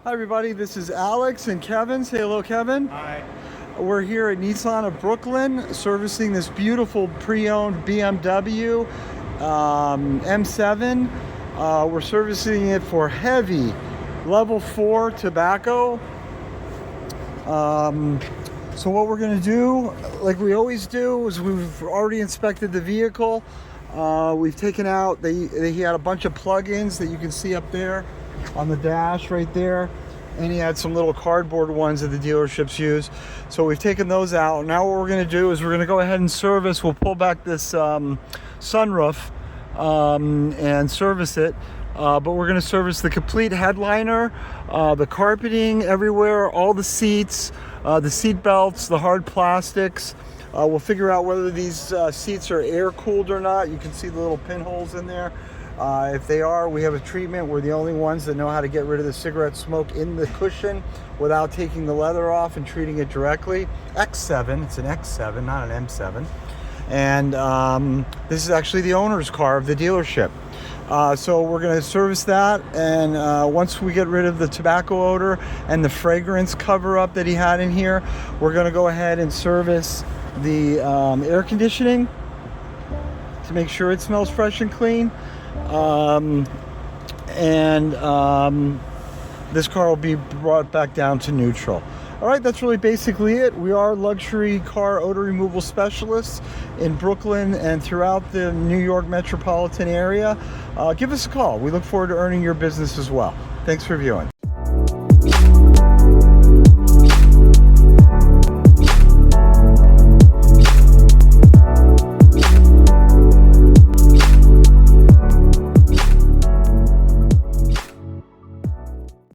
Hi everybody, this is Alex and Kevin. Say hello, Kevin. Hi. We're here at Nissan of Brooklyn servicing this beautiful pre-owned BMW M7. We're servicing it for heavy level 4 tobacco. So what we're going to do, like we always do, is we've already inspected the vehicle. We've taken out, he had a bunch of plug-ins that you can see up there on the dash right there, and he had some little cardboard ones that the dealerships use. So we've taken those out. Now what we're going to do is we're going to go ahead and service. We'll pull back this sunroof and service it. But we're going to service the complete headliner, the carpeting everywhere, all the seats, the seat belts, the hard plastics. We'll figure out whether these seats are air cooled or not. You can see the little pinholes in there. If they are, we have a treatment. We're the only ones that know how to get rid of the cigarette smoke in the cushion without taking the leather off and treating it directly. X7, it's an X7, not an M7. And this is actually the owner's car of the dealership. So we're going to service that, and once we get rid of the tobacco odor and the fragrance cover up that he had in here, we're going to go ahead and service the air conditioning to make sure it smells fresh and clean. This car will be brought back down to neutral. All right, that's really basically it. We are luxury car odor removal specialists in Brooklyn and throughout the New York metropolitan area. Give us a call. We look forward to earning your business as well. Thanks for viewing.